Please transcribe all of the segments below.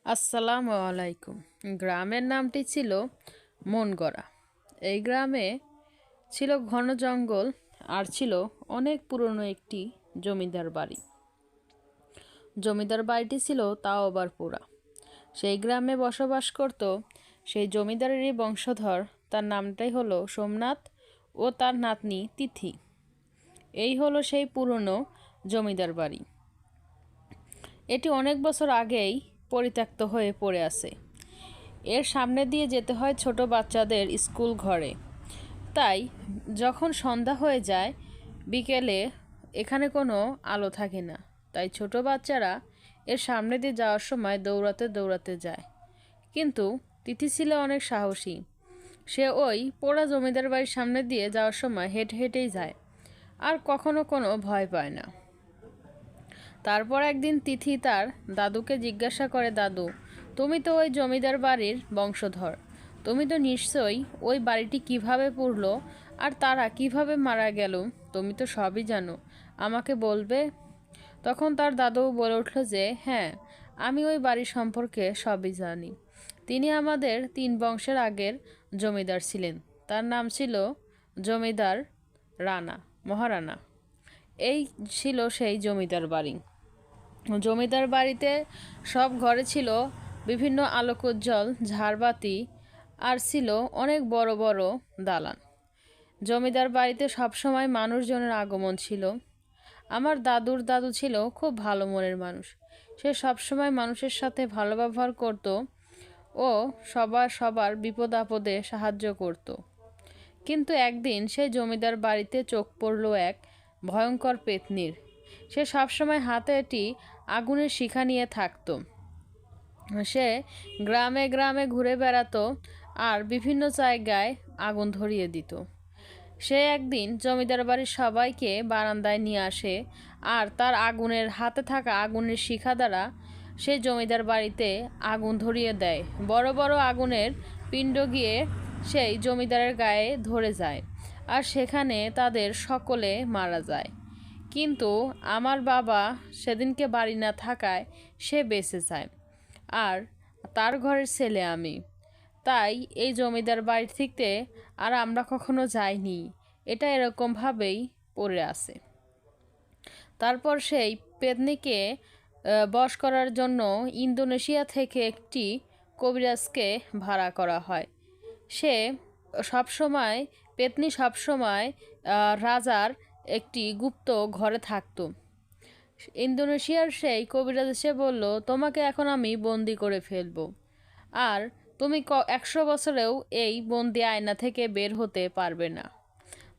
আসসালামু আলাইকুম। গ্রামের নামটি ছিল মনগড়া। এই গ্রামে ছিল ঘন জঙ্গল আর ছিল অনেক পুরনো একটি জমিদার বাড়ি। জমিদার বাড়িটি ছিল তাও আবার পোড়া। সেই গ্রামে বসবাস করত সেই জমিদারেরই বংশধর। তার নামটাই হলো সোমনাথ ও তার নাতনি তিথি। এই হলো সেই পুরনো জমিদার বাড়ি। এটি অনেক বছর আগেই পরিত্যক্ত হয়ে পড়ে আছে। এর সামনে দিয়ে যেতে হয় ছোট বাচ্চাদের স্কুল ঘরে। তাই যখন সন্ধ্যা হয়ে যায় বিকেলে এখানে কোনো আলো থাকে না। তাই ছোট বাচ্চারা এর সামনে দিয়ে যাওয়ার সময় দৌড়াতে দৌড়াতে যায়। কিন্তু তিথি ছিল অনেক সাহসী। সে ওই পোড়া জমিদার বাড়ির সামনে দিয়ে যাওয়ার সময় হেঁটে হেঁটেই যায়, আর কখনো কোনো ভয় পায় না। তারপর একদিন তিথি তার দাদুকে জিজ্ঞাসা করে, দাদু, তুমি তো ওই জমিদার বাড়ির বংশধর, তুমি তো নিশ্চয়ই ওই বাড়িটি কিভাবে পুড়লো আর তারা কিভাবে মারা গেল, তুমি তো সবই জানো, আমাকে বলবে? তখন তার দাদু বলে উঠল যে, হ্যাঁ, আমি ওই বাড়ি সম্পর্কে সবই জানি। তিনি আমাদের 3 বংশের আগের জমিদার ছিলেন। তার নাম ছিল জমিদার রানা, মহারানা। এই ছিল সেই জমিদার বাড়ি। জমিদার বাড়িতে সব ঘরে ছিল বিভিন্ন আলোকোজ্জ্বল ঝাড়বাতি, আর ছিল অনেক বড় বড় দালান। জমিদার বাড়িতে সবসময় মানুষজনের আগমন ছিল। আমার দাদুর দাদু ছিল খুব ভালো মনের মানুষ। সে সবসময় মানুষের সাথে ভালো ব্যবহার করত ও সবার বিপদ আপদে সাহায্য করত। কিন্তু একদিন সেই জমিদার বাড়িতে চোখ পড়ল এক ভয়ঙ্কর পেতনির। সে সবসময় হাতে একটি আগুনের শিখা নিয়ে থাকত। সে গ্রামে গ্রামে ঘুরে বেড়াতো আর বিভিন্ন জায়গায় আগুন ধরিয়ে দিত। সে একদিন জমিদার বাড়ির সবাইকে বারান্দায় নিয়ে আসে আর তার হাতে থাকা আগুনের শিখা দ্বারা সে জমিদার বাড়িতে আগুন ধরিয়ে দেয়। বড় বড় আগুনের পিণ্ড গিয়ে সেই জমিদারের গায়ে ধরে যায় আর সেখানে তাদের সকলে মারা যায়। কিন্তু আমার বাবা সেদিনকে বাড়ি না থাকায় সে বেঁচে যায়, আর তার ঘরের ছেলে আমি। তাই এই জমিদার বাড়ি থেকে আর আমরা কখনো যাইনি। এটা এরকমভাবেই পড়ে আছে। তারপর সেই পেতনিকে বশ করার জন্য ইন্দোনেশিয়া থেকে একটি কবিরাজকে ভাড়া করা হয়। সে সবসময় পেতনি সবসময় রাজার একটি গুপ্ত ঘরে থাকতো। ইন্দোনেশিয়ার সেই কবিরাজ এসে বলল, তোমাকে এখন আমি বন্দি করে ফেলবো, আর তুমি 100 বছরেও এই বন্দি আয়না থেকে বের হতে পারবে না।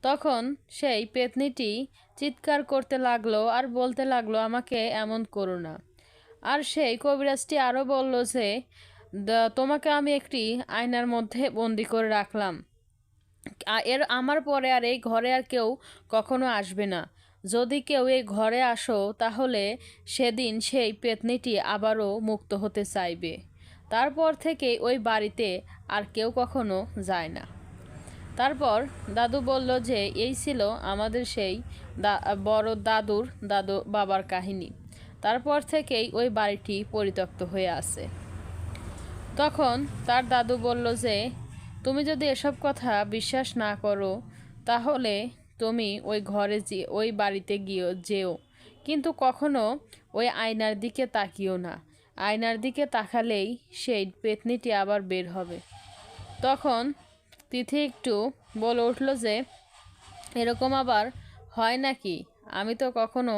তখন সেই পেতনিটি চিৎকার করতে লাগলো আর বলতে লাগলো, আমাকে এমন করো না। আর সেই কবিরাজটি আরও বলল যে, তোমাকে আমি একটি আয়নার মধ্যে বন্দি করে রাখলাম, আমার পরে আর এই ঘরে আর কেউ কখনো আসবে না। যদি কেউ এই ঘরে আসো তাহলে সেদিন সেই পেতনিটি আবারও মুক্ত হতে চাইবে। তারপর থেকে ওই বাড়িতে আর কেউ কখনো যায় না। তারপর দাদু বলল যে, এই ছিল আমাদের সেই বড় দাদু বাবার কাহিনী। তারপর থেকেই ওই বাড়িটি পরিত্যক্ত হয়ে আছে। তখন তার দাদু বলল যে, তুমি যদি এসব কথা বিশ্বাস না করো তাহলে তুমি ওই বাড়িতে যেও, কিন্তু কখনো ওই আয়নার দিকে তাকিও না। আয়নার দিকে তাকালেই সেই পেতনিটি আবার বের হবে। তখন তিথি একটু বলে উঠল যে, এরকম আবার হয় নাকি? আমি তো কখনো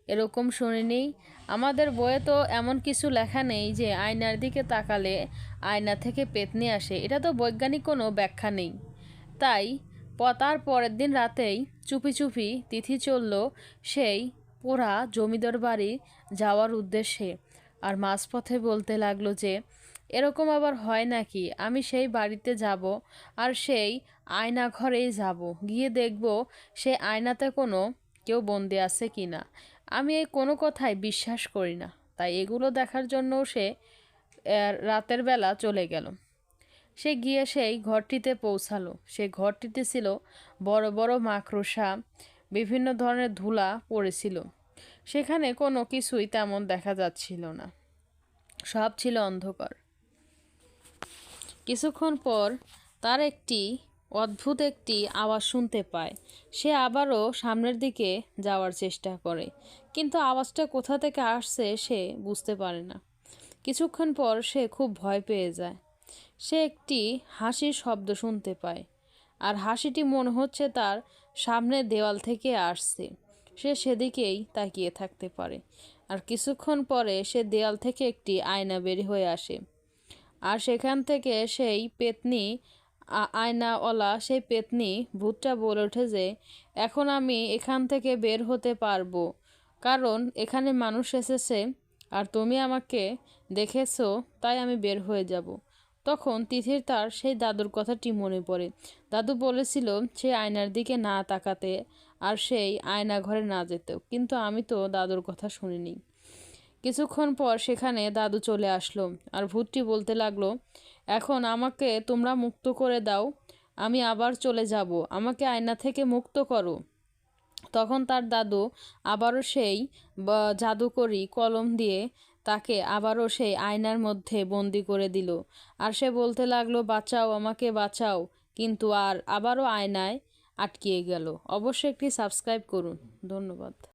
এরকম শুনিনি। আমাদের বইয়ে তো এমন কিছু লেখা নেই যে আয়নার দিকে তাকালে আয়না থেকে পেতনি আসে। এটা তো বৈজ্ঞানিক কোনো ব্যাখ্যা নেই। তাই তার পরের দিন রাতেই চুপি চুপি তিথি চলল সেই পোড়া জমিদার বাড়ি যাওয়ার উদ্দেশ্যে। আর মাঝপথে বলতে লাগলো যে, এরকম আবার হয় নাকি? আমি সেই বাড়িতে যাব আর সেই আয়না ঘরেই যাব, গিয়ে দেখব সেই আয়নাতে কোনো কেউ বন্দি আছে কি না। আমি এই কোনো কথাই বিশ্বাস করি না। তাই এগুলো দেখার জন্য সে রাতের বেলা চলে গেল। সে গিয়ে সেই ঘরটিতে পৌঁছালো। সেই ঘরটিতে ছিল বড় বড় মাকড়সা, বিভিন্ন ধরনের ধুলা পড়েছিল। সেখানে কোনো কিছুই তেমন দেখা যাচ্ছিল না। সব ছিল অন্ধকার। কিছুক্ষণ পর তার অদ্ভুত একটি আওয়াজ শুনতে পায়। সে আবারও সামনের দিকে যাওয়ার চেষ্টা করে, কিন্তু আওয়াজটা কোথা থেকে আসছে সে বুঝতে পারে না। কিছুক্ষণ পর সে খুব ভয় পেয়ে যায়। সে একটি হাসির শব্দ শুনতে পায়, আর হাসিটি মনে হচ্ছে তার সামনের দেওয়াল থেকে আসছে। সে সেদিকেই তাকিয়ে থাকতে পারে, আর কিছুক্ষণ পরে সে দেওয়াল থেকে একটি আয়না বের হয়ে আসে। আর সেখান থেকে সেই পেতনি আয়নাওয়ালা সেই পেতনি ভূতটা বলে ওঠে যে, এখন আমি এখান থেকে বের হতে পারবো, কারণ এখানে মানুষ এসেছে আর তুমি আমাকে দেখেছো, তাই আমি বের হয়ে যাব। তখন তিথির তার সেই দাদুর কথাটি মনে পড়ে। দাদু বলেছিল সেই আয়নার দিকে না তাকাতে আর সেই আয়না ঘরে না যেতে, কিন্তু আমি তো দাদুর কথা শুনিনি। কিছুক্ষণ পর সেখানে দাদু চলে আসলো, আর ভূতটি বলতে লাগলো, এখন আমাকে তোমরা মুক্ত করে দাও, আমি আবার চলে যাব, আমাকে আয়না থেকে মুক্ত করো। তখন তার দাদু আবারও সেই জাদুকরি কলম দিয়ে তাকে আবারও সেই আয়নার মধ্যে বন্দি করে দিল। আর সে বলতে লাগলো, বাঁচাও, আমাকে বাঁচাও, কিন্তু আবারও আয়নায় আটকিয়ে গেল। অবশ্যই একটি সাবস্ক্রাইব করুন। ধন্যবাদ।